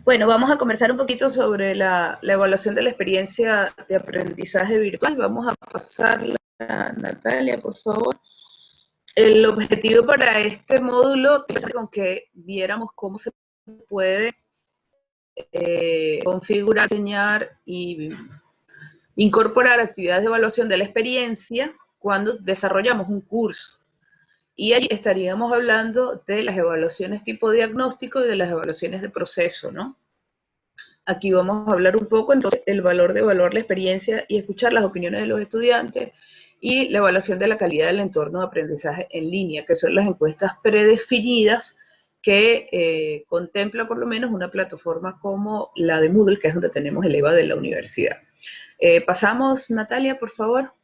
Bueno, vamos a conversar un poquito sobre la evaluación de la experiencia de aprendizaje virtual. Vamos a pasarla a Natalia, por favor. El objetivo para este módulo es con que viéramos cómo se puede configurar, diseñar y incorporar actividades de evaluación de la experiencia cuando desarrollamos un curso. Y ahí estaríamos hablando de las evaluaciones tipo diagnóstico y de las evaluaciones de proceso, ¿no? Aquí vamos a hablar un poco entonces del valor de evaluar la experiencia y escuchar las opiniones de los estudiantes y la evaluación de la calidad del entorno de aprendizaje en línea, que son las encuestas predefinidas que contempla por lo menos una plataforma como la de Moodle, que es donde tenemos el EVA de la universidad. Pasamos, Natalia, por favor.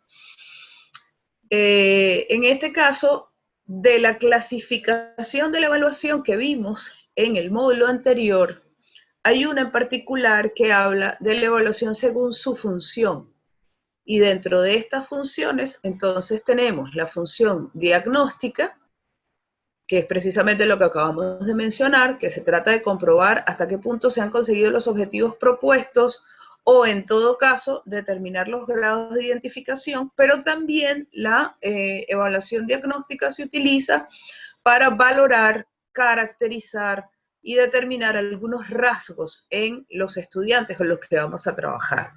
En este caso, de la clasificación de la evaluación que vimos en el módulo anterior, hay una en particular que habla de la evaluación según su función. Y dentro de estas funciones, entonces tenemos la función diagnóstica, que es precisamente lo que acabamos de mencionar, que se trata de comprobar hasta qué punto se han conseguido los objetivos propuestos o, en todo caso, determinar los grados de identificación, pero también la evaluación diagnóstica se utiliza para valorar, caracterizar y determinar algunos rasgos en los estudiantes con los que vamos a trabajar.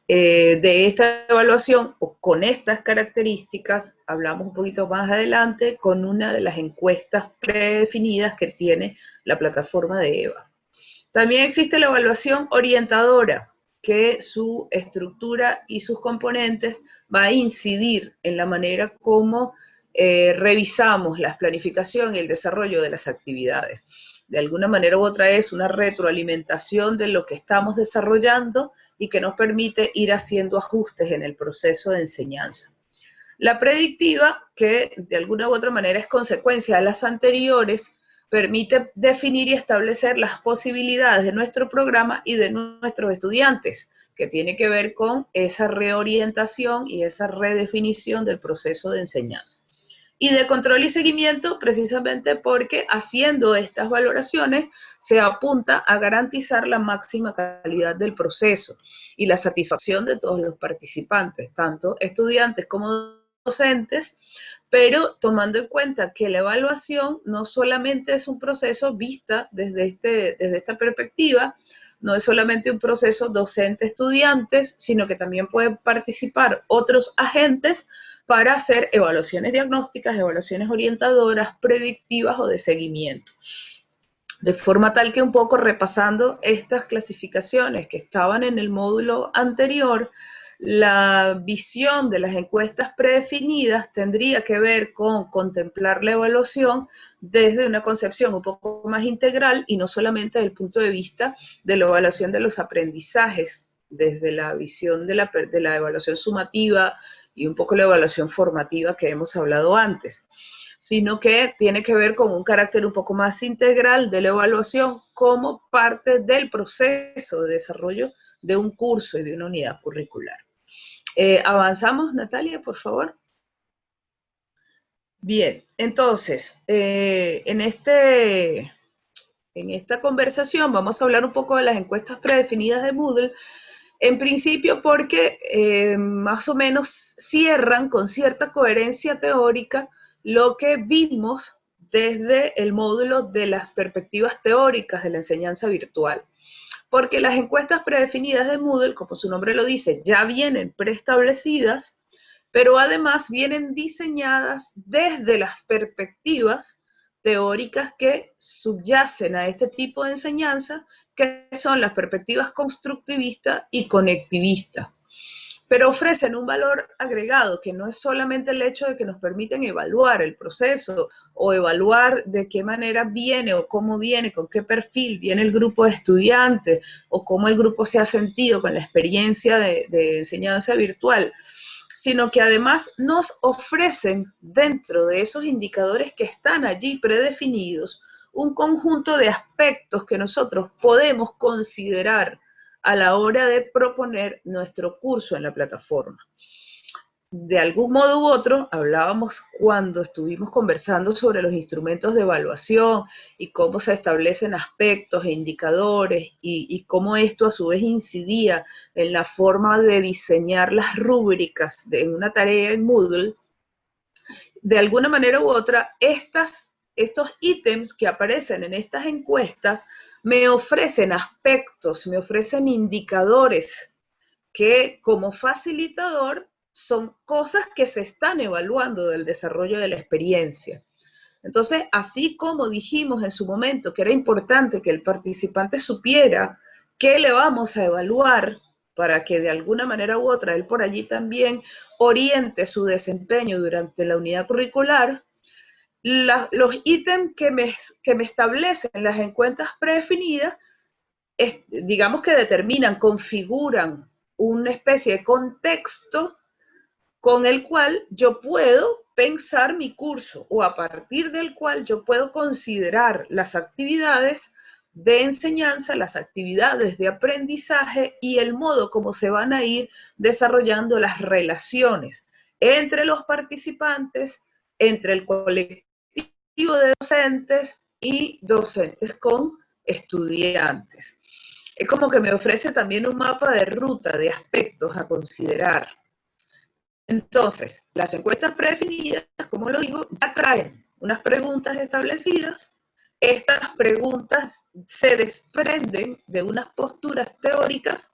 De esta evaluación o con estas características hablamos un poquito más adelante con una de las encuestas predefinidas que tiene la plataforma de EVA. También existe la evaluación orientadora, que su estructura y sus componentes va a incidir en la manera como revisamos la planificación y el desarrollo de las actividades. De alguna manera u otra es una retroalimentación de lo que estamos desarrollando y que nos permite ir haciendo ajustes en el proceso de enseñanza. La predictiva, que de alguna u otra manera es consecuencia de las anteriores, permite definir y establecer las posibilidades de nuestro programa y de nuestros estudiantes, que tiene que ver con esa reorientación y esa redefinición del proceso de enseñanza. Y de control y seguimiento, precisamente porque haciendo estas valoraciones se apunta a garantizar la máxima calidad del proceso y la satisfacción de todos los participantes, tanto estudiantes como docentes, pero tomando en cuenta que la evaluación no solamente es un proceso vista desde esta perspectiva, no es solamente un proceso docente-estudiantes, sino que también pueden participar otros agentes para hacer evaluaciones diagnósticas, evaluaciones orientadoras, predictivas o de seguimiento. De forma tal que un poco repasando estas clasificaciones que estaban en el módulo anterior, la visión de las encuestas predefinidas tendría que ver con contemplar la evaluación desde una concepción un poco más integral y no solamente desde el punto de vista de la evaluación de los aprendizajes, desde la visión de la evaluación sumativa y un poco la evaluación formativa que hemos hablado antes, sino que tiene que ver con un carácter un poco más integral de la evaluación como parte del proceso de desarrollo de un curso y de una unidad curricular. Avanzamos, Natalia, por favor. Bien, entonces, en esta conversación vamos a hablar un poco de las encuestas predefinidas de Moodle, en principio porque más o menos cierran con cierta coherencia teórica lo que vimos desde el módulo de las perspectivas teóricas de la enseñanza virtual. Porque las encuestas predefinidas de Moodle, como su nombre lo dice, ya vienen preestablecidas, pero además vienen diseñadas desde las perspectivas teóricas que subyacen a este tipo de enseñanza, que son las perspectivas constructivista y conectivista. Pero ofrecen un valor agregado, que no es solamente el hecho de que nos permiten evaluar el proceso o evaluar de qué manera viene o cómo viene, con qué perfil viene el grupo de estudiantes o cómo el grupo se ha sentido con la experiencia de enseñanza virtual, sino que además nos ofrecen dentro de esos indicadores que están allí predefinidos un conjunto de aspectos que nosotros podemos considerar a la hora de proponer nuestro curso en la plataforma. de algún modo u otro, hablábamos cuando estuvimos conversando sobre los instrumentos de evaluación y cómo se establecen aspectos e indicadores y cómo esto a su vez incidía en la forma de diseñar las rúbricas en una tarea en Moodle. De alguna manera u otra, estos ítems que aparecen en estas encuestas me ofrecen aspectos, me ofrecen indicadores que como facilitador son cosas que se están evaluando del desarrollo de la experiencia. Entonces, así como dijimos en su momento que era importante que el participante supiera qué le vamos a evaluar para que de alguna manera u otra él por allí también oriente su desempeño durante la unidad curricular, los ítems que me establecen las encuestas predefinidas, digamos que determinan, configuran una especie de contexto con el cual yo puedo pensar mi curso o a partir del cual yo puedo considerar las actividades de enseñanza, las actividades de aprendizaje y el modo como se van a ir desarrollando las relaciones entre los participantes, entre el colectivo de docentes y docentes con estudiantes. Es como que me ofrece también un mapa de ruta, de aspectos a considerar. Entonces, las encuestas predefinidas, como lo digo, ya traen unas preguntas establecidas. Estas preguntas se desprenden de unas posturas teóricas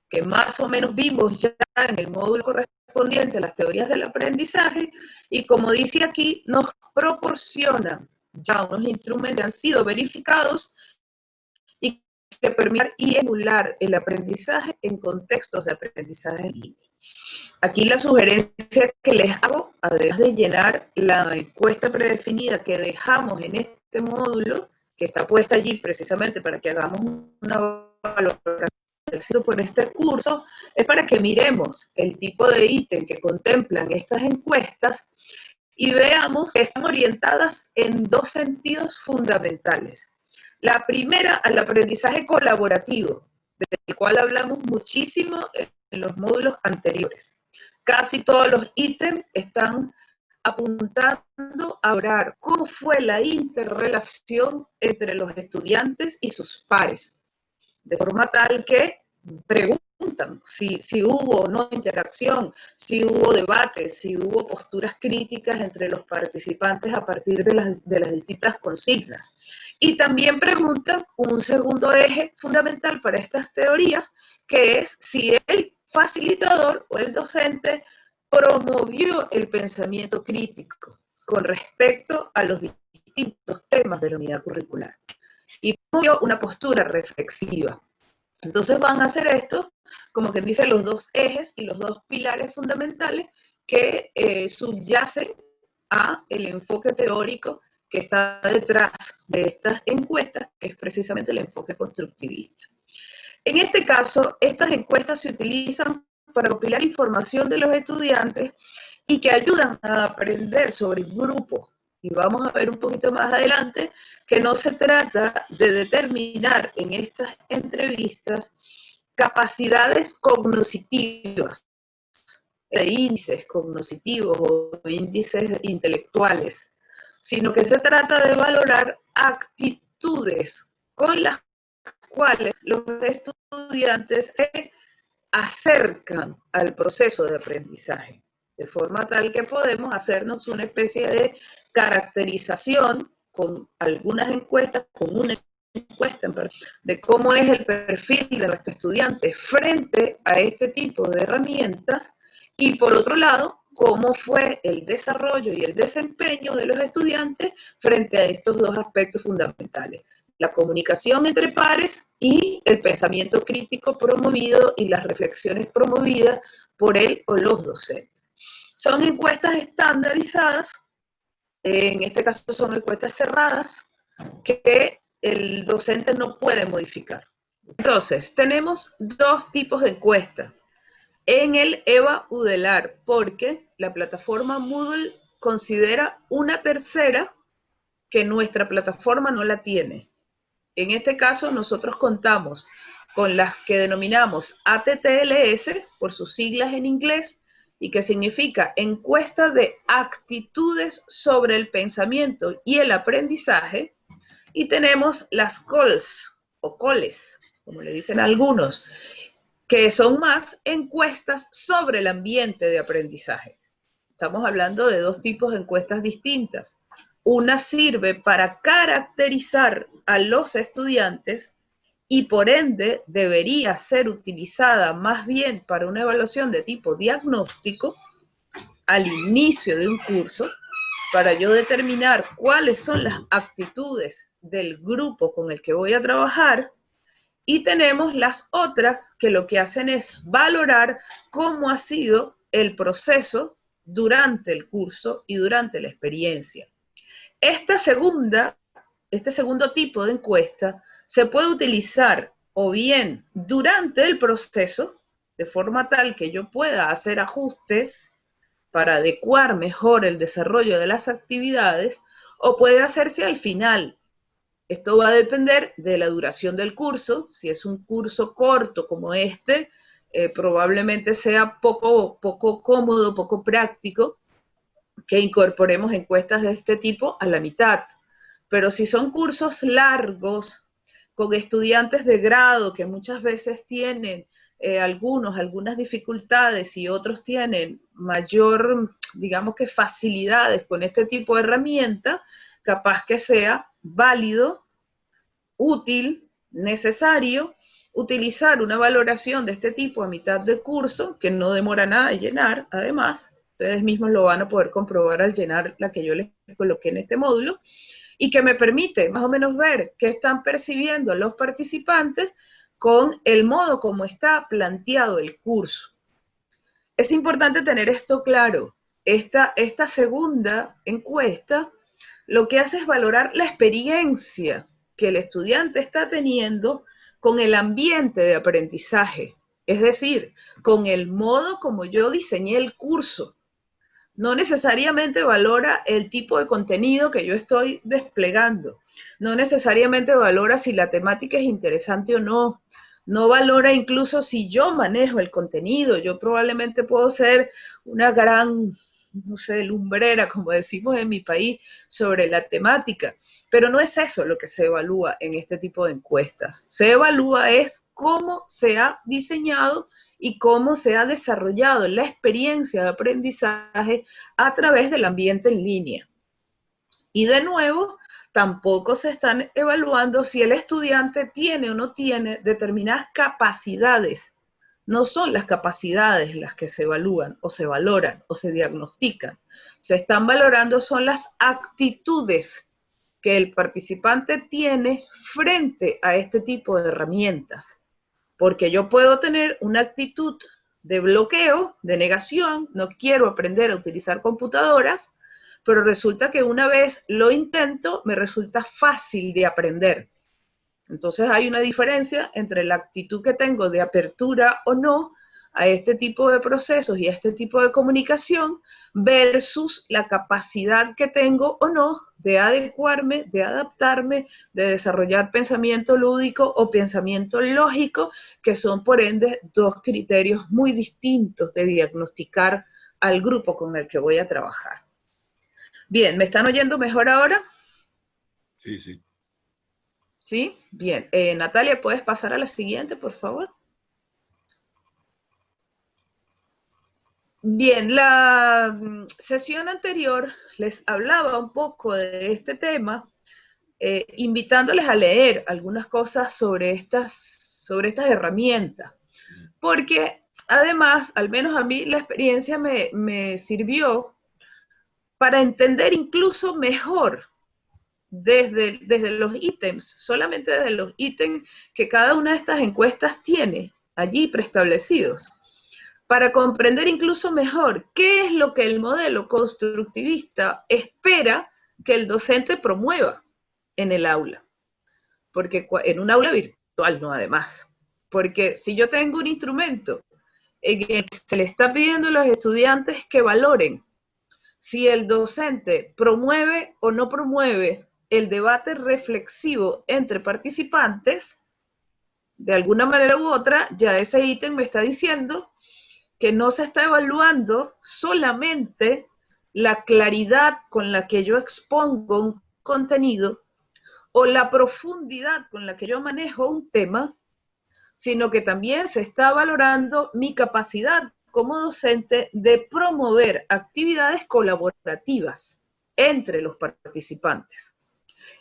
que más o menos vimos ya en el módulo correspondiente a las teorías del aprendizaje y como dice aquí, nos proporcionan ya unos instrumentos que han sido verificados y que permiten y emular el aprendizaje en contextos de aprendizaje en línea. Aquí la sugerencia que les hago, además de llenar la encuesta predefinida que dejamos en este módulo, que está puesta allí precisamente para que hagamos una valoración por este curso, es para que miremos el tipo de ítem que contemplan estas encuestas y veamos que están orientadas en dos sentidos fundamentales. La primera, al aprendizaje colaborativo, del cual hablamos muchísimo en los módulos anteriores. Casi todos los ítems están apuntando a hablar cómo fue la interrelación entre los estudiantes y sus pares, de forma tal que preguntan si hubo o no interacción, si hubo debate, si hubo posturas críticas entre los participantes a partir de las distintas consignas. Y también preguntan un segundo eje fundamental para estas teorías, que es si el facilitador o el docente promovió el pensamiento crítico con respecto a los distintos temas de la unidad curricular y promovió una postura reflexiva. Entonces van a hacer esto, como que dice, los dos ejes y los dos pilares fundamentales que subyacen a el enfoque teórico que está detrás de estas encuestas, que es precisamente el enfoque constructivista. En este caso, estas encuestas se utilizan para recopilar información de los estudiantes y que ayudan a aprender sobre el grupo. Y vamos a ver un poquito más adelante que no se trata de determinar en estas entrevistas capacidades cognitivas, de índices cognitivos o índices intelectuales, sino que se trata de valorar actitudes con las cuales los estudiantes se acercan al proceso de aprendizaje, de forma tal que podemos hacernos una especie de caracterización con algunas encuestas, con una encuesta de cómo es el perfil de nuestro estudiante frente a este tipo de herramientas y por otro lado, cómo fue el desarrollo y el desempeño de los estudiantes frente a estos dos aspectos fundamentales. La comunicación entre pares y el pensamiento crítico promovido y las reflexiones promovidas por él o los docentes. Son encuestas estandarizadas, en este caso son encuestas cerradas, que el docente no puede modificar. Entonces, tenemos dos tipos de encuestas en el EVA UDELAR, porque la plataforma Moodle considera una tercera que nuestra plataforma no la tiene. En este caso, nosotros contamos con las que denominamos ATTLS, por sus siglas en inglés, y que significa encuesta de actitudes sobre el pensamiento y el aprendizaje, y tenemos las COLS o COLES, como le dicen algunos, que son más encuestas sobre el ambiente de aprendizaje. Estamos hablando de dos tipos de encuestas distintas. Una sirve para caracterizar a los estudiantes y por ende debería ser utilizada más bien para una evaluación de tipo diagnóstico al inicio de un curso, para yo determinar cuáles son las actitudes del grupo con el que voy a trabajar. Y tenemos las otras que lo que hacen es valorar cómo ha sido el proceso durante el curso y durante la experiencia. Este segundo tipo de encuesta se puede utilizar o bien durante el proceso, de forma tal que yo pueda hacer ajustes para adecuar mejor el desarrollo de las actividades, o puede hacerse al final. Esto va a depender de la duración del curso. Si es un curso corto como este, probablemente sea poco cómodo, poco práctico que incorporemos encuestas de este tipo a la mitad. Pero si son cursos largos, con estudiantes de grado que muchas veces tienen algunas dificultades y otros tienen mayor, digamos que facilidades con este tipo de herramienta, capaz que sea válido, útil, necesario, utilizar una valoración de este tipo a mitad de curso, que no demora nada en llenar, además, ustedes mismos lo van a poder comprobar al llenar la que yo les coloqué en este módulo, y que me permite más o menos ver qué están percibiendo los participantes con el modo como está planteado el curso. Es importante tener esto claro. Esta segunda encuesta lo que hace es valorar la experiencia que el estudiante está teniendo con el ambiente de aprendizaje, es decir, con el modo como yo diseñé el curso. No necesariamente valora el tipo de contenido que yo estoy desplegando, no necesariamente valora si la temática es interesante o no, no valora incluso si yo manejo el contenido. Yo probablemente puedo ser una gran, no sé, lumbrera, como decimos en mi país, sobre la temática, pero no es eso lo que se evalúa en este tipo de encuestas. Se evalúa es cómo se ha diseñado y cómo se ha desarrollado la experiencia de aprendizaje a través del ambiente en línea. Y de nuevo, tampoco se están evaluando si el estudiante tiene o no tiene determinadas capacidades. No son las capacidades las que se evalúan o se valoran o se diagnostican. Se están valorando son las actitudes que el participante tiene frente a este tipo de herramientas. Porque yo puedo tener una actitud de bloqueo, de negación, no quiero aprender a utilizar computadoras, pero resulta que una vez lo intento, me resulta fácil de aprender. Entonces hay una diferencia entre la actitud que tengo de apertura o no a este tipo de procesos y a este tipo de comunicación versus la capacidad que tengo o no de adecuarme, de adaptarme, de desarrollar pensamiento lúdico o pensamiento lógico, que son por ende dos criterios muy distintos de diagnosticar al grupo con el que voy a trabajar. Bien, ¿me están oyendo mejor ahora? Sí, sí. ¿Sí? Bien. Natalia, ¿puedes pasar a la siguiente, por favor? Bien, la sesión anterior les hablaba un poco de este tema, invitándoles a leer algunas cosas sobre estas herramientas, porque además, al menos a mí, la experiencia me sirvió para entender incluso mejor desde los ítems, solamente desde los ítems que cada una de estas encuestas tiene allí preestablecidos, para comprender incluso mejor qué es lo que el modelo constructivista espera que el docente promueva en el aula, porque en un aula virtual, no además, porque si yo tengo un instrumento en el que se le está pidiendo a los estudiantes que valoren si el docente promueve o no promueve el debate reflexivo entre participantes, de alguna manera u otra, ya ese ítem me está diciendo que no se está evaluando solamente la claridad con la que yo expongo un contenido o la profundidad con la que yo manejo un tema, sino que también se está valorando mi capacidad como docente de promover actividades colaborativas entre los participantes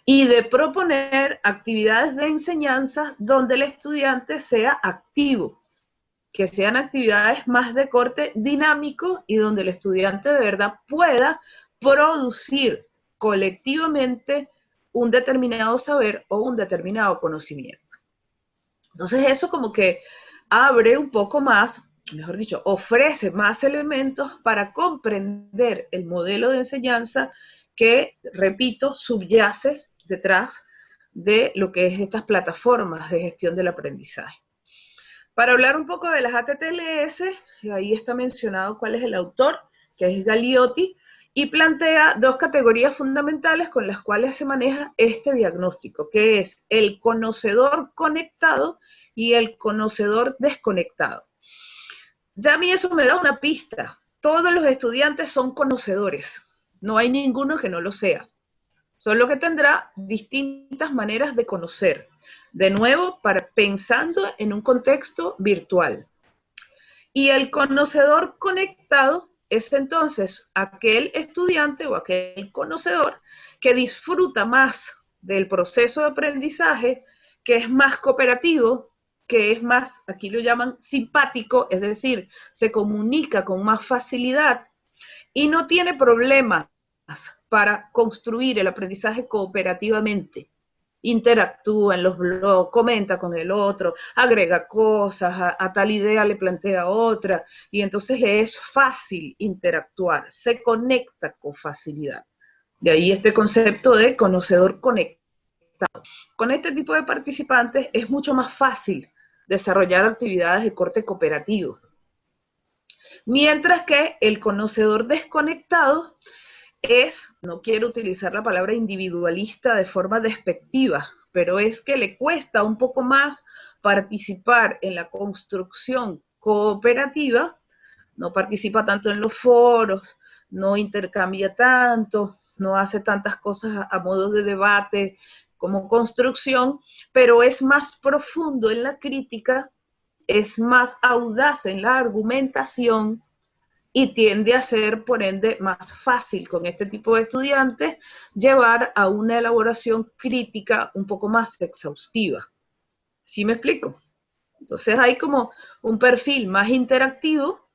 y de proponer actividades de enseñanza donde el estudiante sea activo, que sean actividades más de corte dinámico y donde el estudiante de verdad pueda producir colectivamente un determinado saber o un determinado conocimiento. Entonces eso como que abre un poco más, mejor dicho, ofrece más elementos para comprender el modelo de enseñanza que, repito, subyace detrás de lo que es estas plataformas de gestión del aprendizaje. Para hablar un poco de las ATTLS, ahí está mencionado cuál es el autor, que es Gagliotti, y plantea dos categorías fundamentales con las cuales se maneja este diagnóstico, que es el conocedor conectado y el conocedor desconectado. Ya a mí eso me da una pista. Todos los estudiantes son conocedores. No hay ninguno que no lo sea. Solo que tendrá distintas maneras de conocer. De nuevo, pensando en un contexto virtual. Y el conocedor conectado es entonces aquel estudiante o aquel conocedor que disfruta más del proceso de aprendizaje, que es más cooperativo, que es más, aquí lo llaman simpático, es decir, se comunica con más facilidad y no tiene problemas para construir el aprendizaje cooperativamente. Interactúa en los blogs, comenta con el otro, agrega cosas, a tal idea le plantea otra, y entonces le es fácil interactuar, se conecta con facilidad. De ahí este concepto de conocedor conectado. Con este tipo de participantes es mucho más fácil desarrollar actividades de corte cooperativo. Mientras que el conocedor desconectado es, no quiero utilizar la palabra individualista de forma despectiva, pero es que le cuesta un poco más participar en la construcción cooperativa, no participa tanto en los foros, no intercambia tanto, no hace tantas cosas a modo de debate como construcción, pero es más profundo en la crítica, es más audaz en la argumentación, y tiende a ser, por ende, más fácil con este tipo de estudiantes llevar a una elaboración crítica un poco más exhaustiva. ¿Sí me explico? Entonces hay como un perfil más interactivo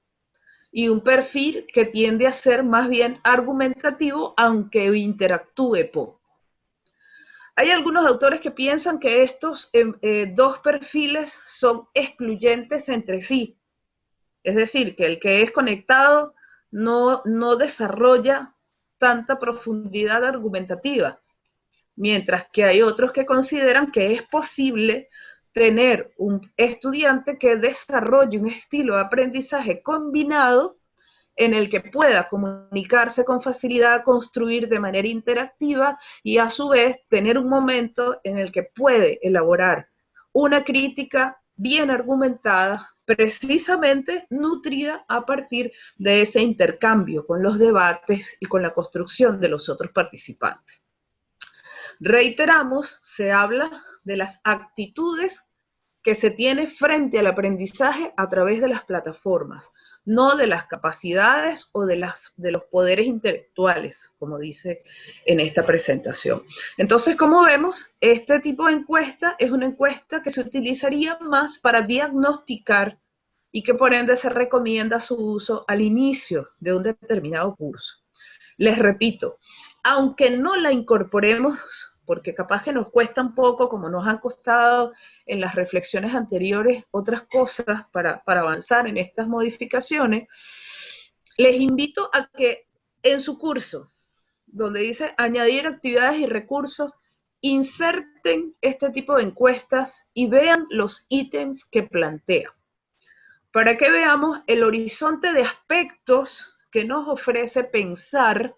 y un perfil que tiende a ser más bien argumentativo, aunque interactúe poco. Hay algunos autores que piensan que estos dos perfiles son excluyentes entre sí. Es decir, que el que es conectado no desarrolla tanta profundidad argumentativa, mientras que hay otros que consideran que es posible tener un estudiante que desarrolle un estilo de aprendizaje combinado en el que pueda comunicarse con facilidad, construir de manera interactiva y a su vez tener un momento en el que puede elaborar una crítica bien argumentada, precisamente nutrida a partir de ese intercambio con los debates y con la construcción de los otros participantes. Reiteramos, se habla de las actitudes que se tiene frente al aprendizaje a través de las plataformas, no de las capacidades o de los poderes intelectuales, como dice en esta presentación. Entonces, como vemos, este tipo de encuesta es una encuesta que se utilizaría más para diagnosticar y que por ende se recomienda su uso al inicio de un determinado curso. Les repito, aunque no la incorporemos, porque capaz que nos cuesta un poco, como nos han costado en las reflexiones anteriores, otras cosas para avanzar en estas modificaciones, les invito a que en su curso, donde dice añadir actividades y recursos, inserten este tipo de encuestas y vean los ítems que plantea, para que veamos el horizonte de aspectos que nos ofrece pensar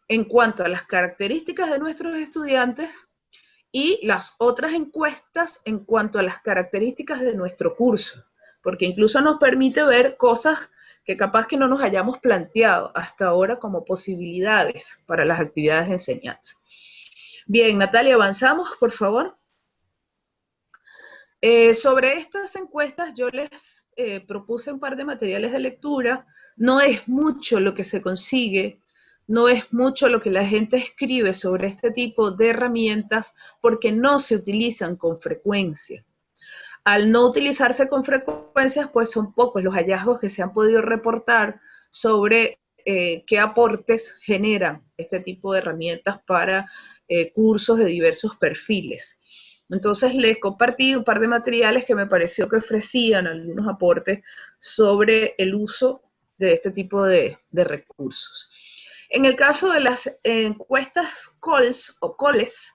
en cuanto a las características de nuestros estudiantes y las otras encuestas en cuanto a las características de nuestro curso, porque incluso nos permite ver cosas que capaz que no nos hayamos planteado hasta ahora como posibilidades para las actividades de enseñanza. Bien, Natalia, avanzamos, por favor. Sobre estas encuestas yo les propuse un par de materiales de lectura. No es mucho lo que se consigue, no es mucho lo que la gente escribe sobre este tipo de herramientas porque no se utilizan con frecuencia. Al no utilizarse con frecuencia, pues son pocos los hallazgos que se han podido reportar sobre qué aportes generan este tipo de herramientas para cursos de diversos perfiles. Entonces les compartí un par de materiales que me pareció que ofrecían algunos aportes sobre el uso de este tipo de recursos. En el caso de las encuestas COLS o COLES,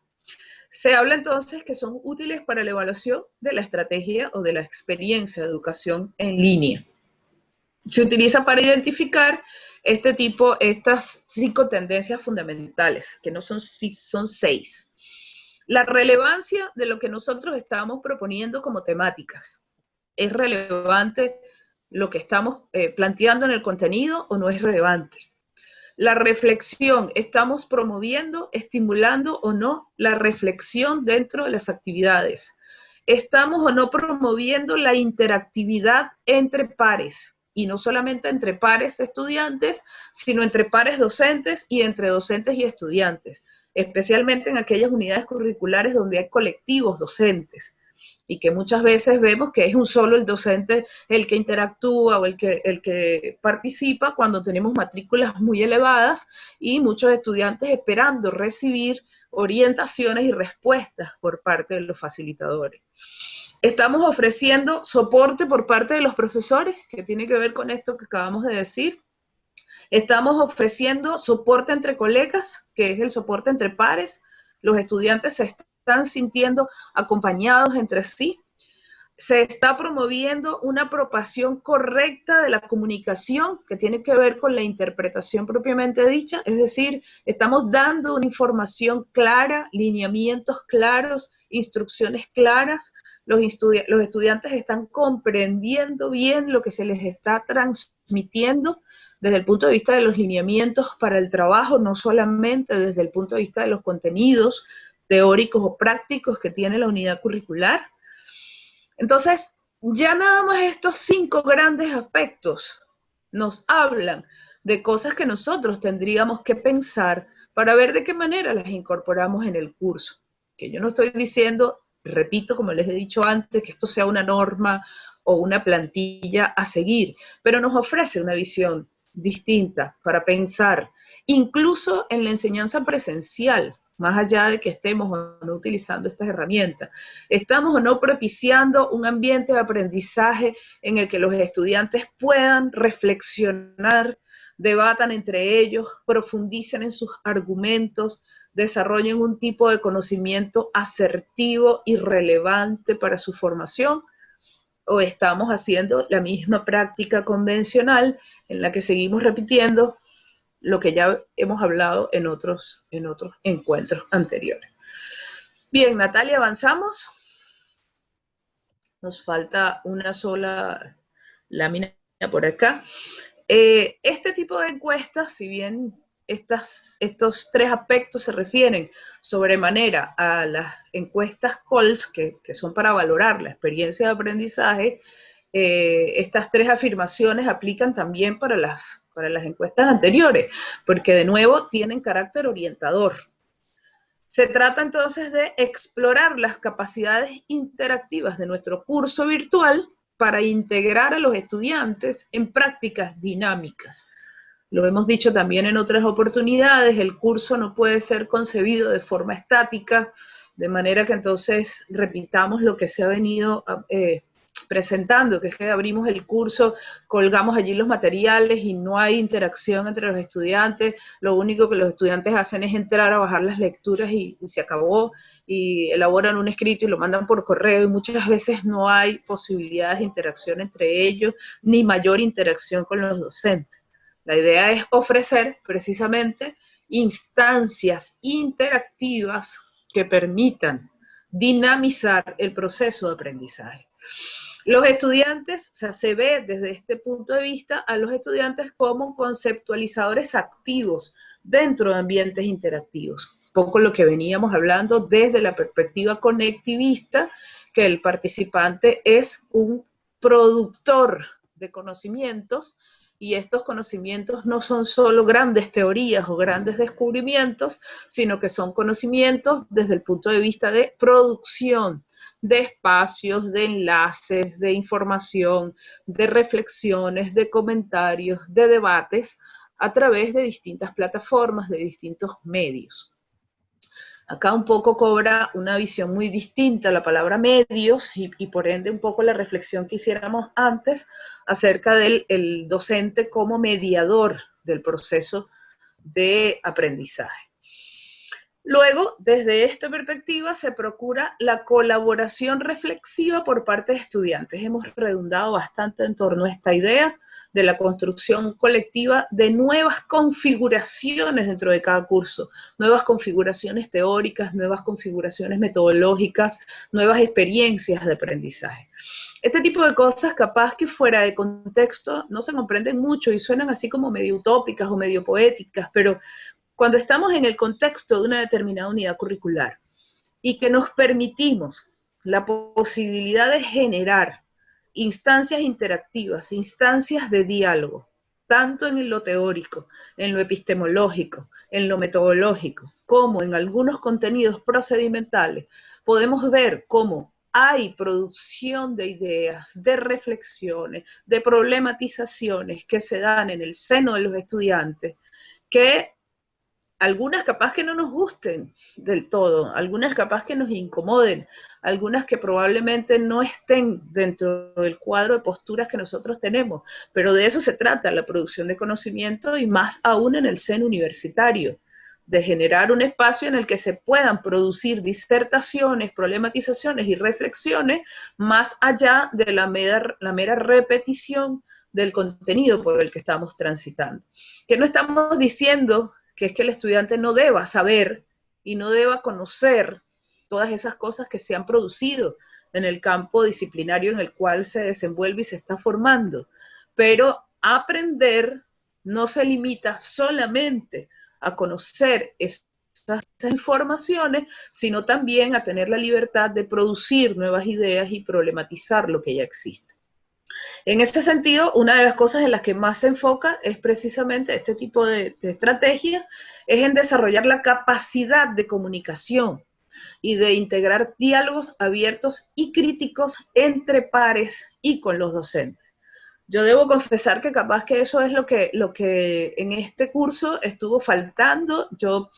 se habla entonces que son útiles para la evaluación de la estrategia o de la experiencia de educación en línea. Se utiliza para identificar estas 5 tendencias fundamentales, que no son 6. La relevancia de lo que nosotros estamos proponiendo como temáticas. ¿Es relevante lo que estamos planteando en el contenido o no es relevante? La reflexión, ¿estamos promoviendo, estimulando o no la reflexión dentro de las actividades? ¿Estamos o no promoviendo la interactividad entre pares? Y no solamente entre pares estudiantes, sino entre pares docentes y entre docentes y estudiantes, especialmente en aquellas unidades curriculares donde hay colectivos docentes y que muchas veces vemos que es un solo el docente el que interactúa o el que participa cuando tenemos matrículas muy elevadas y muchos estudiantes esperando recibir orientaciones y respuestas por parte de los facilitadores. Estamos ofreciendo soporte por parte de los profesores, que tiene que ver con esto que acabamos de decir. Estamos ofreciendo soporte entre colegas, que es el soporte entre pares. Los estudiantes se están sintiendo acompañados entre sí. Se está promoviendo una apropiación correcta de la comunicación, que tiene que ver con la interpretación propiamente dicha, es decir, estamos dando una información clara, lineamientos claros, instrucciones claras, los estudiantes están comprendiendo bien lo que se les está transmitiendo desde el punto de vista de los lineamientos para el trabajo, no solamente desde el punto de vista de los contenidos teóricos o prácticos que tiene la unidad curricular. Entonces, ya nada más estos 5 grandes aspectos nos hablan de cosas que nosotros tendríamos que pensar para ver de qué manera las incorporamos en el curso. Que yo no estoy diciendo, repito, como les he dicho antes, que esto sea una norma o una plantilla a seguir, pero nos ofrece una visión distinta para pensar, incluso en la enseñanza presencial, más allá de que estemos o no utilizando estas herramientas. ¿Estamos o no propiciando un ambiente de aprendizaje en el que los estudiantes puedan reflexionar, debatan entre ellos, profundicen en sus argumentos, desarrollen un tipo de conocimiento asertivo y relevante para su formación? ¿O estamos haciendo la misma práctica convencional en la que seguimos repitiendo lo que ya hemos hablado en otros encuentros anteriores? Bien, Natalia, avanzamos. Nos falta una sola lámina por acá. Este tipo de encuestas, si bien estos 3 aspectos se refieren sobremanera a las encuestas COLS, que son para valorar la experiencia de aprendizaje, estas 3 afirmaciones aplican también para las encuestas anteriores, porque de nuevo tienen carácter orientador. Se trata entonces de explorar las capacidades interactivas de nuestro curso virtual para integrar a los estudiantes en prácticas dinámicas. Lo hemos dicho también en otras oportunidades, el curso no puede ser concebido de forma estática, de manera que entonces repitamos lo que se ha venido presentando, que es que abrimos el curso, colgamos allí los materiales y no hay interacción entre los estudiantes, lo único que los estudiantes hacen es entrar a bajar las lecturas y se acabó, y elaboran un escrito y lo mandan por correo, y muchas veces no hay posibilidades de interacción entre ellos, ni mayor interacción con los docentes. La idea es ofrecer precisamente instancias interactivas que permitan dinamizar el proceso de aprendizaje. Los estudiantes, o sea, se ve desde este punto de vista a los estudiantes como conceptualizadores activos dentro de ambientes interactivos. Un poco lo que veníamos hablando desde la perspectiva conectivista, que el participante es un productor de conocimientos y estos conocimientos no son solo grandes teorías o grandes descubrimientos, sino que son conocimientos desde el punto de vista de producción de espacios, de enlaces, de información, de reflexiones, de comentarios, de debates a través de distintas plataformas, de distintos medios. Acá un poco cobra una visión muy distinta la palabra medios y por ende un poco la reflexión que hiciéramos antes acerca del docente como mediador del proceso de aprendizaje. Luego, desde esta perspectiva, se procura la colaboración reflexiva por parte de estudiantes. Hemos redundado bastante en torno a esta idea de la construcción colectiva de nuevas configuraciones dentro de cada curso, nuevas configuraciones teóricas, nuevas configuraciones metodológicas, nuevas experiencias de aprendizaje. Este tipo de cosas capaz que fuera de contexto no se comprenden mucho y suenan así como medio utópicas o medio poéticas, pero cuando estamos en el contexto de una determinada unidad curricular y que nos permitimos la posibilidad de generar instancias interactivas, instancias de diálogo, tanto en lo teórico, en lo epistemológico, en lo metodológico, como en algunos contenidos procedimentales, podemos ver cómo hay producción de ideas, de reflexiones, de problematizaciones que se dan en el seno de los estudiantes, que algunas capaz que no nos gusten del todo, algunas capaz que nos incomoden, algunas que probablemente no estén dentro del cuadro de posturas que nosotros tenemos, pero de eso se trata la producción de conocimiento y más aún en el seno universitario, de generar un espacio en el que se puedan producir disertaciones, problematizaciones y reflexiones más allá de la mera repetición del contenido por el que estamos transitando. Que no estamos diciendo que es que el estudiante no deba saber y no deba conocer todas esas cosas que se han producido en el campo disciplinario en el cual se desenvuelve y se está formando. Pero aprender no se limita solamente a conocer esas informaciones, sino también a tener la libertad de producir nuevas ideas y problematizar lo que ya existe. En este sentido, una de las cosas en las que más se enfoca es precisamente este tipo de estrategia, es en desarrollar la capacidad de comunicación y de integrar diálogos abiertos y críticos entre pares y con los docentes. Yo debo confesar que capaz que eso es lo que en este curso estuvo faltando. Yo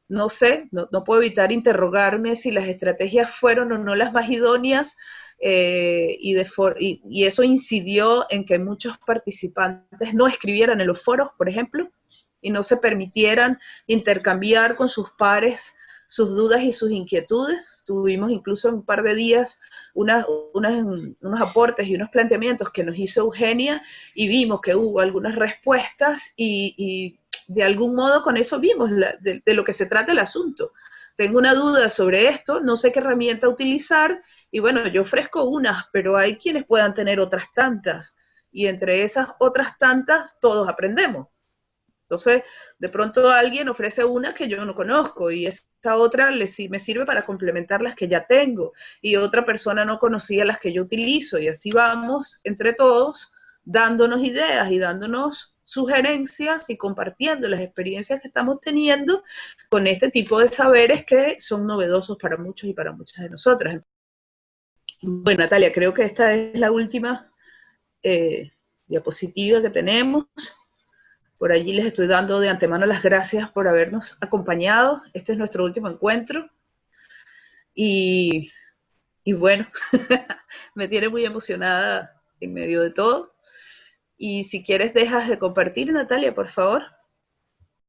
no sé, no puedo evitar interrogarme si las estrategias fueron o no las más idóneas, y eso incidió en que muchos participantes no escribieran en los foros, por ejemplo, y no se permitieran intercambiar con sus pares sus dudas y sus inquietudes. Tuvimos incluso en un par de días unos aportes y unos planteamientos que nos hizo Eugenia y vimos que hubo algunas respuestas y de algún modo con eso vimos de lo que se trata el asunto. Tengo una duda sobre esto, no sé qué herramienta utilizar y bueno, yo ofrezco unas, pero hay quienes puedan tener otras tantas y entre esas otras tantas todos aprendemos. Entonces, de pronto alguien ofrece una que yo no conozco y esta otra me sirve para complementar las que ya tengo y otra persona no conocía las que yo utilizo y así vamos entre todos dándonos ideas y dándonos sugerencias y compartiendo las experiencias que estamos teniendo con este tipo de saberes que son novedosos para muchos y para muchas de nosotras. Bueno, Natalia, creo que esta es la última diapositiva que tenemos. Por allí les estoy dando de antemano las gracias por habernos acompañado. Este es nuestro último encuentro. Y bueno, me tiene muy emocionada en medio de todo. Y si quieres, dejas de compartir, Natalia, por favor.